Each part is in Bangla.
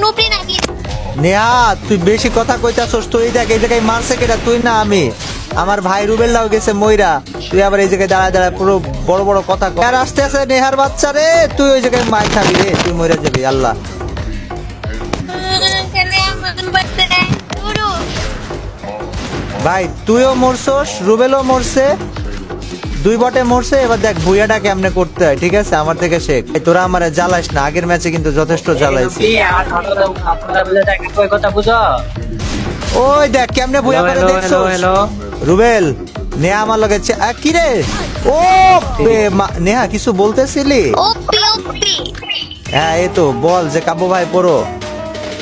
নুপি নাকি? নেহা তুই বেশি কথা কইতাছস, তুই দেখ এই জায়গায় মারছে কেটা, তুই না আমি। আমার ভাই রুবেলটাও গেছে মইরা, তুই আবার এই জায়গায় দাঁড়ায় দাঁড়ায় পুরো বড় বড় কথা কর। আর আসতে আছে নেহার বাচ্চা রে, তুই ওই জায়গায় মার খাবি রে, তুই মইরা যাবি। আল্লাহ কেন আমার বাচ্চা নাই? পুরো ভাই তুইও মরছস, রুবেলও মরছে, দুই বটে মরছে। এবার দেখ ভুইয়াটা কেমনে করতে হয়, ঠিক আছে? আমার থেকে শেখ। এই তোরা আমারে জ্বালাইস না, আগের ম্যাচে কিন্তু যথেষ্ট জ্বালাইছি। কথা বুঝো। ওই দেখ কেমনে ভুইয়া করে দেখছস। রুবেল নেহা আমার লগে কি রে? ও নেহা কিছু বলতেছিলি? ওপি ওপি হ্যাঁ এই তো বল যে কাবু ভাই পড়ো।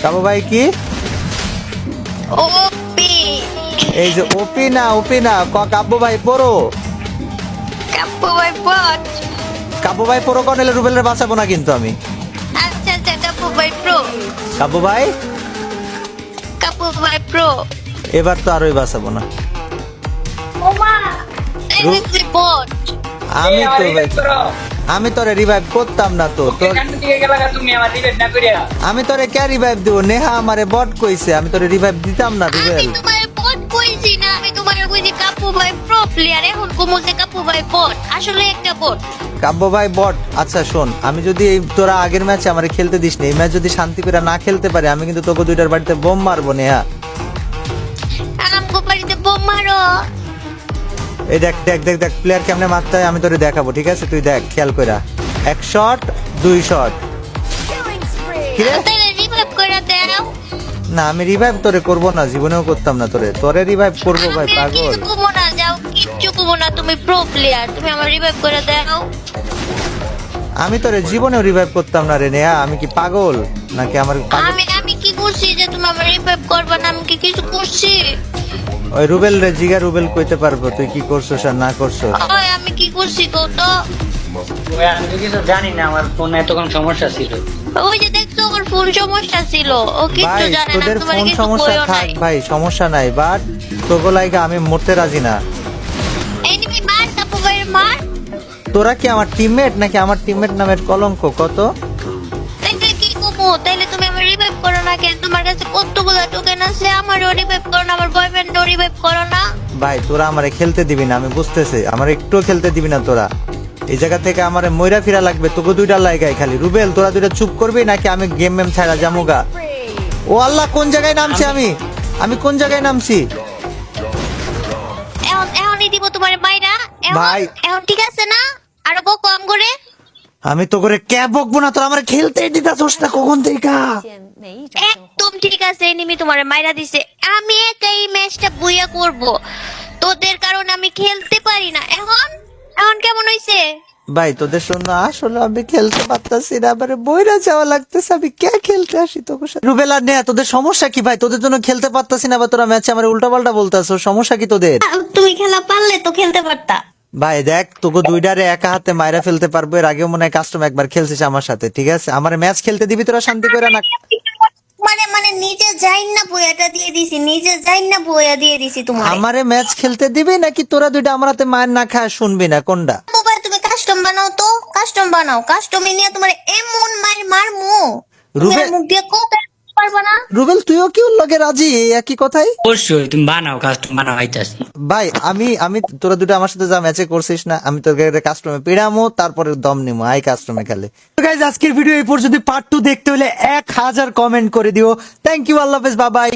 কাবু ভাই কি? ওপি এই যে ওপি না কাবু ভাই পড়ো। কাপু ভাই বট। কাবু ভাই পড়ো কোন এলে রুবেলের বাঁচাবো না কিন্তু আমি। আচ্ছা আচ্ছা কাপু ভাই প্রো। কাবু ভাই কাপু ভাই প্রো। এবার তো আরোই বাঁচাবো না। ওমা এই যে বট। আমি তো ভাই আমি তোরে রিভাইভ করতাম না তো তোর। আমি তোরে কে রিভাইভ দিব? নেহা আমারে বট কইছে, আমি তোরে রিভাইভ দিতাম না আমি রুবেল। তোমার বট কইছি না, আমি তোমার কইছি কাপু ভাই প্রো প্লেয়ার। এখন কমছে কাপু ভাই বট, আসলে একটা বট। কাব্য ভাই বট। আচ্ছা শোন, আমি যদি তোরা আগের ম্যাচে আমারে খেলতে দিস না, এই ম্যাচ যদি শান্তি করে না খেলতে পারি, আমি কিন্তু তোকে দুইটার বাড়িতে বোম মারবো নেহা। আমগো বাড়িতে বোম মারো। এই দেখ দেখ দেখ দেখ প্লেয়ার কেমনে মারতে হয় আমি তোরে দেখাবো, ঠিক আছে? তুই দেখ খেয়াল কইরা, এক শট দুই শট। কি রে? তাহলে রিভাইভ করে দাও। না আমি রিভাইভ তোরে করবো না, জীবনেও করতাম না তোরে। তোরে রিভাইভ করবো ভাই আমি আর পাগল। কিছু করবো না, যাও কিচ্ছু করবো না, তুমি প্রো প্লেয়ার, তুমি আমার রিভাইভ করে দাও। আমি তোরে জীবনেও রিভাইভ করতাম না রে নেহা, আমি কি পাগল নাকি? আমার পাগল আমি কি করছি যে তুমি আমার রিভাইভ করবে না? আমি কি কিছু করছি? ওই রুবেল রে জিগা, রুবেল কইতে পারবো তুই কি করছস আর না করছস। ওই আমি কি করছি গো তো? আমি তো কিছু জানি না, আমার ফোনে এতক্ষণ সমস্যা ছিল। ওই যে দেখছো আমার ফোন সমস্যা ছিল, ও কিচ্ছু ভাই জানে না, তোদের তোমার ফোন কিছু সমস্যা কইও থাক নাই। ভাই, সমস্যা নাই, বাট তোকে লাইগা আমি মরতে রাজি না। এনিমি মার কাপু ভাই মার। তোরা কি আমার টিমমেট নাকি আমার টিমমেট নামের কলঙ্ক কত? তাইলে কি করবো? তাইলে তুমি আমার রিভাইভ করো না কেন? তোমার কাছে কতগুলো টোকেন আছে, আমারও রিভাইভ করো না, আমার বয়ফ্রেন্ডও রিভাইভ করো না। ভাই তোরা আমারে খেলতে দিবি না, আমি বুঝতেছি, আমার একটু খেলতে দিবি না তোরা। এই জায়গা থেকে আমারে মইরা ফিরা লাগবে, তোকে দুইটা লাইগাই খালি। রুবেল তোরা দুইটা চুপ করবি নাকি আমি গেম মেম ছাড়া জামুগা? ও আল্লাহ কোন জায়গায় নামছি আমি কোন জায়গায় নামছি? এখনই দিব তোমার মাইরা। ভাই। এখন ঠিক আছে না? আরো কম করে। আমি তো করে কে বকবো না, তোরা আমার খেলতেই দিতাছস না কখন থেকে। একদম ঠিক আছে, এনিমি তোমার মাইরা দিছে। আমি একাই ম্যাচটা বুইয়া করব, তোদের কারণে আমি খেলতে পারি না। এখন এখন কেমন হইছে? ভাই তোদের জন্য আসলে আমি খেলতে পারতাছি না, আবার বইরা যাওয়া লাগতেছে। আমি কে খেলতে আসি তোর সাথে? রুবেল আর নেহা তোদের সমস্যা কি ভাই? তোদের জন্য খেলতে পারতাছি না, বা তোরা ম্যাচে আমার উল্টা পাল্টা বলতাছো, সমস্যা কি তোদের? তুমি খেলা পারলে তো খেলতে পারতা। ভাই দেখ তোকে দুইটারে একা হাতে মাইরা ফেলতে পারবো। এর আগেও মনে হয় কাস্টম একবার খেলছিস আমার সাথে, ঠিক আছে? আমার ম্যাচ খেলতে দিবি তোরা শান্তি করে না? মানে নিজে যাই না বইয়াটা দিয়ে দিছি, নিজে যাই না বইয়া দিয়ে দিছি তোমার। আমারে ম্যাচ খেলতে দিবি নাকি তোরা দুইটা আমার হাতে মায়ের না খায় শুনবি না কোনটা? মোবাইল তুমি কাস্টম বানাও তো, কাস্টম বানাও, কাস্টমে নিয়ে তোমার এমন মার মারমু রুবেল- মুখ দিয়ে কথা পারবা না। রুবেল তুইও কি ওর লগে রাজি এই একই কথাই? অবশ্যই তুমি বানাও, কাস্টম বানাও, আইতাছি। ভাই আমি তোরা দুটো আমার সাথে যা ম্যাচে করছিস না, আমি তোর কাস্টমে পেড়ামো, তারপরে দম নিমো, আই কাস্টমে খেলে। গাইজ আজকের ভিডিও এই পর্যন্ত। পার্ট 2 দেখতে হলে 1000 কমেন্ট করে দিও। থ্যাংক ইউ, আল্লাহ হাফেজ, বাই বাই।